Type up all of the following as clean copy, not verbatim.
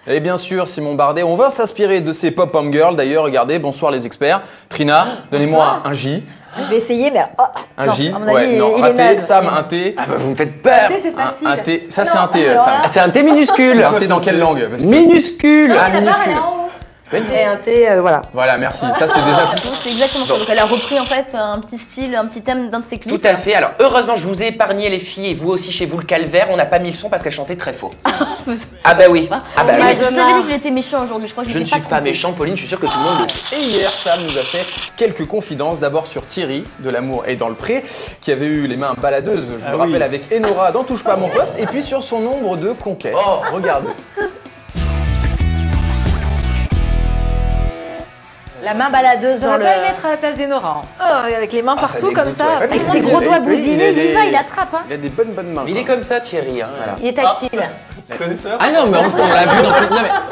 Et bien sûr, Simon Bardet, on va s'inspirer de ces pop-up girls. D'ailleurs, regardez, bonsoir les experts. Trina, donnez-moi un J. Je vais essayer, mais un non, J, à mon avis, ouais, non, il un est T, naze. Sam, un T. Ah bah vous me faites peur. Un T, c'est facile. Un T, ça Non, c'est un T, alors Sam. là- C'est un T minuscule. C'est un T dans quelle langue? Parce que- Minuscule. Ah, minuscule. Et un T, voilà. Voilà, merci. Ça c'est déjà... C'est exactement ça. Donc elle a repris en fait un petit style, un petit thème d'un de ses clips. Tout à fait. Alors heureusement, je vous ai épargné les filles et vous aussi chez vous le calvaire. On n'a pas mis le son parce qu'elle chantait très faux. Ah bah oui. Ah bah Je oui. t'avais dit que j'étais méchant aujourd'hui. Je crois que Je ne suis pas méchant, Pauline. Je suis sûr que tout le monde le sait. Et hier, Sam nous a fait quelques confidences. D'abord sur Thierry, de l'amour et dans le pré, qui avait eu les mains baladeuses, je vous rappelle, avec Enora dans Touche pas à mon poste. Et puis sur son nombre de conquêtes. Oh. Regardez. La main baladeuse dans J'aurais le... pas aimé être à la place d'Enora. Avec les mains partout comme dégoûte, ça. ouais. Avec ses gros doigts boudinés, il y va, il attrape. Hein. Il a des bonnes mains. Mais il est comme ça, Thierry. Hein. Il est tactile. Connaisseur? Ah non, mais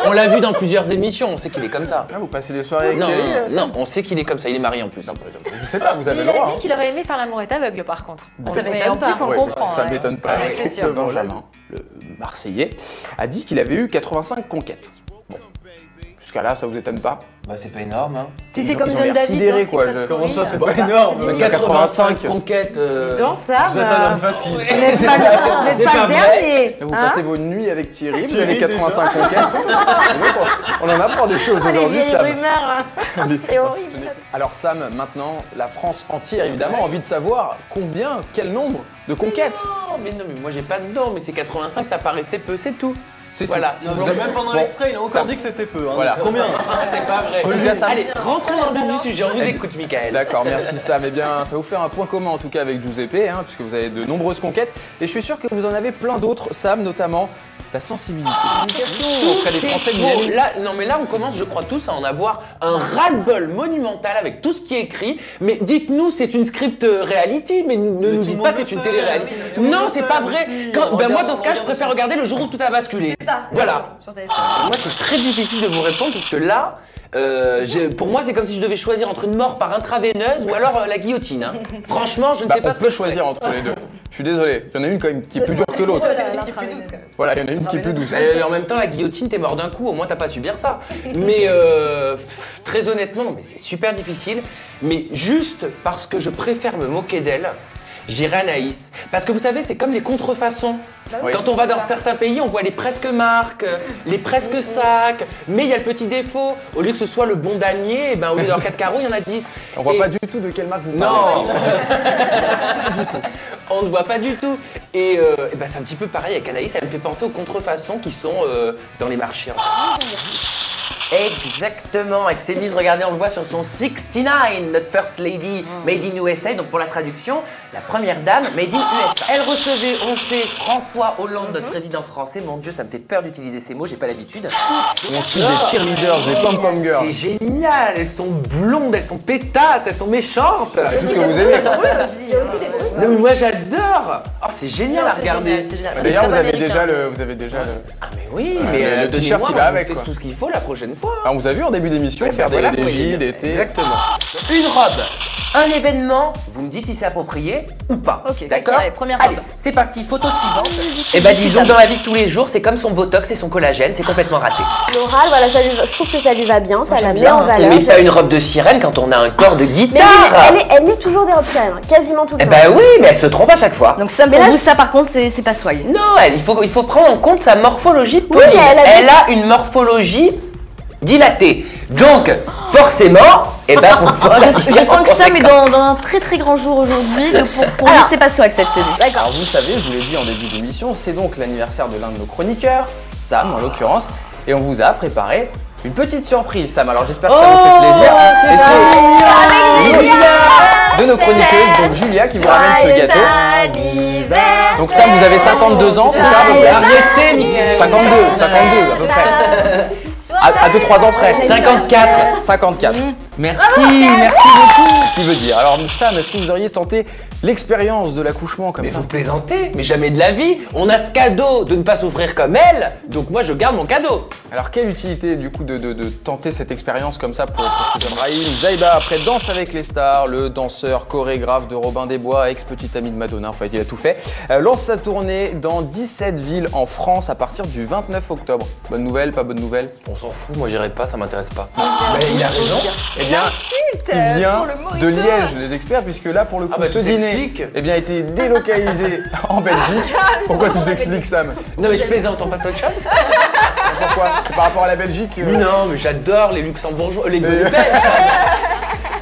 on l'a vu dans plusieurs émissions. On sait qu'il est comme ça. Ah, vous passez des soirées avec Non, Thierry? non, on sait qu'il est comme ça. Il est marié en plus. Je sais pas, vous avez Il le droit. a hein. dit qu'il aurait aimé faire l'amour est aveugle par contre. Ça Mais m'étonne en pas. plus on Ouais, comprend. ça ouais. m'étonne pas. Ouais, c'est sûr. Benjamin, le Marseillais, a dit qu'il avait eu 85 conquêtes. Bon, jusqu'à là, ça vous étonne pas? Bah c'est pas énorme. Hein. Si c'est Ils comme ont John l'air David sidérés, dans quoi. Secret Comment Story. ça, c'est pas énorme? C'est 85 conquêtes. Dans ça, Vous êtes un homme facile. vous n'êtes pas le dernier. Vous hein. passez vos nuits avec Thierry, vous avez 85 conquêtes. Et donc, on en apprend des choses Les aujourd'hui, vieilles Sam. rumeurs. C'est horrible. Alors Sam, maintenant, la France entière, évidemment, a envie de savoir quel nombre de conquêtes. Non, mais moi j'ai pas de nom, mais c'est 85, ça paraissait peu, c'est tout. C'est Voilà. tout. Non, Vous mais avez- même pendant Bon, l'extrait, il a encore Sam. dit que c'était peu. Hein. Voilà. Combien? C'est pas vrai. Olivia, Sam. Allez, rentrons dans le vif du sujet, on vous écoute, Michael. D'accord, merci Sam. Eh bien, ça va vous faire un point commun en tout cas avec Giuseppe, hein, puisque vous avez de nombreuses conquêtes. Et je suis sûr que vous en avez plein d'autres, Sam, notamment la sensibilité. Communication auprès des Français de Bon, Miami. là, non mais là on commence je crois tous à en avoir un ras-le-bol monumental avec tout ce qui est écrit. Mais dites-nous c'est une script reality, mais ne nous tout le dites monde pas le c'est une sait, télé-réalité. tout le monde Non le c'est sait pas vrai. aussi. Ben moi dans ce cas je Regarde préfère regarder le jour où tout a basculé. C'est ça. Voilà. Sur téléphone. Moi c'est très difficile de vous répondre parce que là, pour moi c'est comme si je devais choisir entre une mort par intraveineuse ou alors la guillotine. Hein. Franchement je ne Bah, sais pas on ce peut que je choisir entre les deux. Je suis désolé, il y en a une quand même qui est plus dure que l'autre. Voilà, il y en a une qui est plus douce. En même temps, la guillotine, t'es mort d'un coup, au moins t'as pas à subir ça. Mais très honnêtement, mais c'est super difficile. Mais juste parce que je préfère me moquer d'elle, j'irai Anaïs. Parce que vous savez, c'est comme les contrefaçons. Quand on va dans certains pays, on voit les presque marques, les presque sacs. Mais il y a le petit défaut. Au lieu que ce soit le bon damier, eh ben, au lieu d'avoir 4 carreaux, il y en a 10. On voit Et- pas du tout de quelle marque vous parlez. Non On ne voit pas du tout. Et ben c'est un petit peu pareil avec Anaïs, elle me fait penser aux contrefaçons qui sont dans les marchés. Exactement, avec ses mises, regardez, on le voit sur son 69, notre First Lady Made in USA, donc pour la traduction, la première dame Made in USA. Elle recevait, on sait, François Hollande, notre président français. Mon Dieu, ça me fait peur d'utiliser ces mots, j'ai pas l'habitude. On suit des cheerleaders, des pom-pom girls. C'est génial, elles sont blondes, elles sont pétasses, elles sont méchantes. Tout ce que vous aimez. Il y a aussi des bruits. Non mais moi j'adore. Oh c'est génial à C'est regarder. génial, c'est génial. D'ailleurs, C'est vous très avez américain. déjà le... Ah mais oui, Ouais, mais le t-shirt donnez-moi, qui moi, va je avec, vous fais quoi. tout ce qu'il faut la prochaine fois. Ah, on vous a vu en début d'émission faire Voilà, des vous voyez J, bien. des T. Exactement. Une robe, un événement, vous me dites si c'est approprié ou pas. Ok, D'accord. allez, première Allez, robe. c'est parti, photo suivante. Et bah disons que dans la vie de tous les jours, c'est comme son botox et son collagène, c'est complètement raté. L'oral, voilà, je trouve que ça lui va bien, ça la J'aime met bien. en On valeur. met pas une robe de sirène quand on a un corps de Mais guitare. oui, elle met toujours des robes sirènes, quasiment tout le Eh temps. bah oui, mais elle se trompe à chaque fois. Donc ça, pour vous, ça par contre, c'est pas soigné. Non, il faut prendre en compte sa morphologie Oui, Pauline. mais Elle a une morphologie dilatée. Donc, forcément, eh ben, faut Je sens que Sam est dans un très très grand jour aujourd'hui. Donc pour lui, c'est pas sûr avec cette tenue. Alors vous le savez, je vous l'ai dit en début d'émission, c'est donc l'anniversaire de l'un de nos chroniqueurs, Sam en l'occurrence, et on vous a préparé une petite surprise, Sam. Alors j'espère que ça vous fait plaisir. Et c'est une autre de nos chroniqueuses, donc Julia, qui vous ramène ce gâteau. Donc Sam, vous avez 52 ans, c'est ça à peu près? Arrêtez, Mickaël. 52 à peu près. À 2-3 ans près. 54. 54. Merci beaucoup. Ce qui veut dire. Alors Sam, est-ce que vous auriez tenté l'expérience de l'accouchement comme Mais ça. vous plaisantez, mais jamais de la vie. On a ce cadeau de ne pas souffrir comme elle, donc moi je garde mon cadeau. Alors quelle utilité du coup de tenter cette expérience comme ça pour cet homme Raïm Zaiba après Danse avec les stars, le danseur chorégraphe de Robin des Bois, ex-petit ami de Madonna, enfin il a tout fait, lance sa tournée dans 17 villes en France à partir du 29 octobre. Bonne nouvelle, pas bonne nouvelle? On s'en fout, moi j'irai pas, ça m'intéresse pas. Mais il a raison. Eh bien, il vient de Liège, les experts, puisque là pour le coup, bah, ce tu dîner t'expliques. eh bien, a été délocalisé en Belgique. Pourquoi tu t'expliques Sam? Non mais je plaisante, on passe à autre chose. Pourquoi? C'est par rapport à la Belgique Non mais j'adore les luxembourgeois, les Mais- Belges.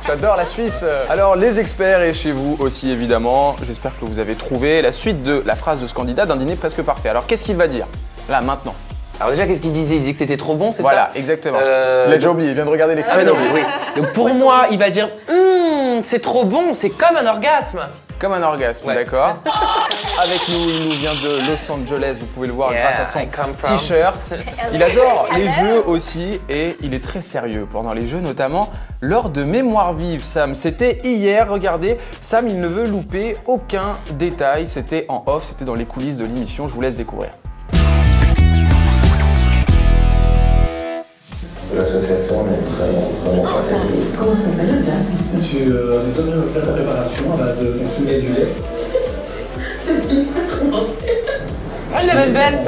J'adore la Suisse. Alors les experts et chez vous aussi évidemment, j'espère que vous avez trouvé la suite de la phrase de ce candidat d'un dîner presque parfait. Alors qu'est-ce qu'il va dire là maintenant? Alors déjà qu'est-ce qu'il disait? Il disait que c'était trop bon, c'est Voilà, ça? exactement. Euh, Il a déjà oublié, il vient de regarder Ah l'extrait. mais non, oui. Donc pour moi, il va dire c'est trop bon, c'est comme un orgasme. Comme un orgasme, Ouais. d'accord. Avec nous, il nous vient de Los Angeles, vous pouvez le voir Yeah, grâce à son I come from. t-shirt. Il adore les jeux aussi et il est très sérieux pendant les jeux, notamment lors de Mémoire vive. Sam, c'était hier, regardez, Sam il ne veut louper aucun détail, c'était en off, c'était dans les coulisses de l'émission, je vous laisse découvrir. L'association est vraiment pas terrible. Comment est-ce qu'on fait la place Monsieur, nous allons faire la préparation à base de consommer du lait. Ah, il avait une veste.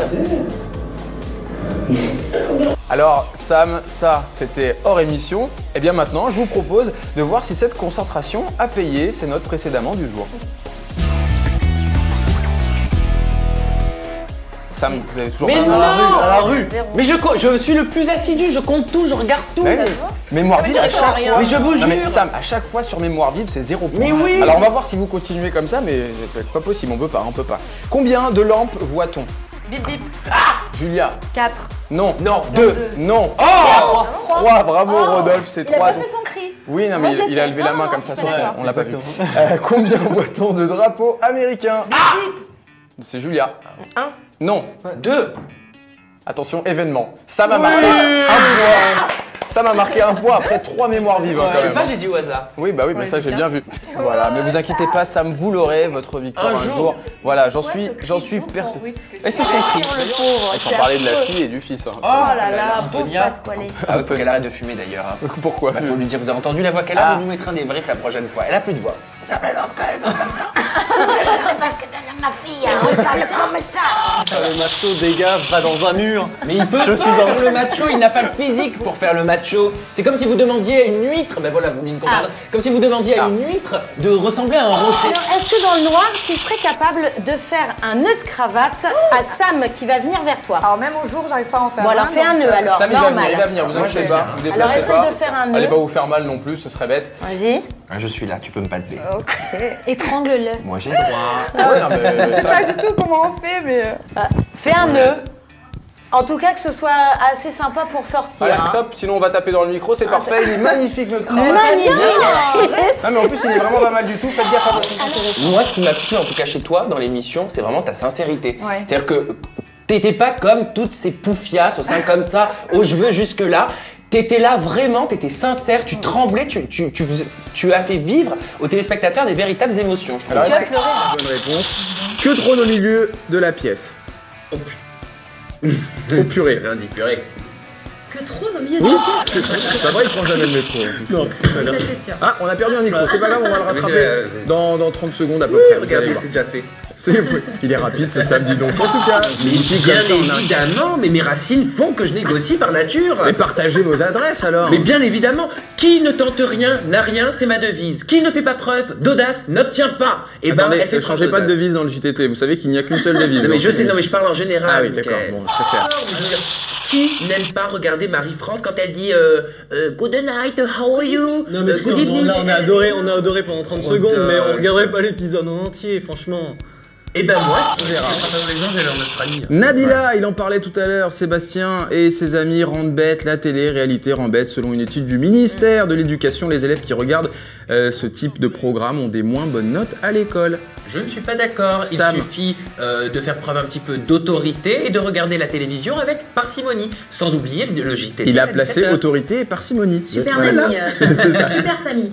Alors Sam, ça c'était hors émission. Et bien maintenant, je vous propose de voir si cette concentration a payé ses notes précédemment du jour. Sam, vous avez toujours Mais pas- non, à la rue. Mais je suis le plus assidu, je compte tout, je regarde tout. Ouais, Mémoire vive à chaque fois. Mais je vous Non mais jure. Sam, à chaque fois sur Mémoire vive, c'est 0 point. Mais oui. Alors on va voir si vous continuez comme ça, mais c'est pas possible, on peut pas. Combien de lampes voit-on? Bip bip. Julia? 4. Non. Non, 2. Non. Oh 3, bravo Rodolphe, c'est Il a 3. pas fait son cri. Oui, non Moi, mais je l'ai il a fait. levé la Non, main non, comme je ça, suis sauf pas qu'on l'a pas vu. exactement. Combien voit-on de drapeaux américains? C'est Julia. 1. Non. 2. Attention, événement. Ça m'a marqué un point. Ça m'a marqué un point après 3 mémoires vives hein, Je quand sais même. pas, j'ai dit au hasard. Oui, bah oui, mais ça j'ai bien vu. Voilà, mais vous inquiétez pas, Sam, vous l'aurez, votre victoire Un un jour. jour. Voilà, j'en suis persuadé. Et c'est son cri. pauvre. Sans parler de la fille et du fils. Hein. Oh là là, pauvre Antonia. Pasquale. Ah, faut qu'elle arrête de fumer d'ailleurs. Hein. Pourquoi Bah, faut lui dire, vous avez entendu la voix qu'elle a, vous nous mettrez un débrief la prochaine fois. Elle a plus de voix. Parce que t'as ma fille, on parle comme ça. Le macho dégage, va dans un mur. Mais il peut pas faire le macho, il n'a pas le physique pour faire le macho. C'est comme si vous demandiez à une huître, ben voilà, vous venez de comprendre. Comme si vous demandiez à une huître de ressembler à un rocher. Alors, est-ce que dans le noir, tu serais capable de faire un nœud de cravate à Sam qui va venir vers toi? Alors même au jour, j'arrive pas à en faire Bon, alors fais un nœud alors, Sam, il va venir, normal. vous inquiétez pas, vous Alors déplacez essaye pas. de faire un nœud. Allez pas vous faire mal non plus, ce serait bête. Vas-y. Ah, je suis là, tu peux me palper. Étrangle-le. Moi j'ai le droit. Ouais, non, mais Je sais pas du tout comment on fait, mais... Fais un nœud. En tout cas, que ce soit assez sympa pour sortir. Allez, hein. top, sinon on va taper dans le micro, c'est parfait, il est magnifique notre cravate. Magnifique. Non mais en plus il est vraiment pas mal du tout, faites gaffe à votre micro. Moi, ce qui m'a plu, en tout cas chez toi, dans l'émission, c'est vraiment ta sincérité. Ouais. C'est-à-dire que t'étais pas comme toutes ces poufiasses au sein comme ça, oh je veux jusque-là. T'étais là vraiment, t'étais sincère, tu tremblais, tu as fait vivre aux téléspectateurs des véritables émotions, je trouve. Alors, bonne réponse. Que trône au milieu de la pièce? Au purée. Rien dit, purée. Que trop au milieu de Oui, la pièce. c'est vrai, il prend jamais le métro. Non, Ça, c'est sûr. Ah, on a perdu un micro, c'est pas grave, on va le rattraper c'est- dans 30 secondes à peu près. vous allez voir. déjà fait. Il est rapide, c'est ça, dis donc. En tout cas, Bien évidemment, mais mes racines font que je négocie par nature. et partagez vos adresses alors. Mais bien évidemment, qui ne tente rien n'a rien, c'est ma devise. Qui ne fait pas preuve d'audace n'obtient pas. Et Attendez, elle fait preuve changez pas de d'audace. devise dans le JTT, vous savez qu'il n'y a qu'une seule devise. Non mais dans je cette sais, non mais émission. je parle en général. Ah oui, d'accord, Mickaël. bon, je préfère. Je veux dire, qui n'aime pas regarder Marie-France quand elle dit Good night, how are you? Non mais Good evening. on a adoré pendant 30 secondes, mais on regarderait pas l'épisode en entier, franchement. Et ben moi, si je vais en Australie. Nabila, il en parlait tout à l'heure, Sébastien et ses amis rendent bête la télé-réalité rend bête. Selon une étude du ministère de l'Éducation, les élèves qui regardent ce type de programme ont des moins bonnes notes à l'école. Je ne suis pas d'accord. Il Sam. suffit de faire preuve un petit peu d'autorité et de regarder la télévision avec parcimonie. Sans oublier le JT. Il a placé autorité et parcimonie. Super Voilà. Nani, Super Samy.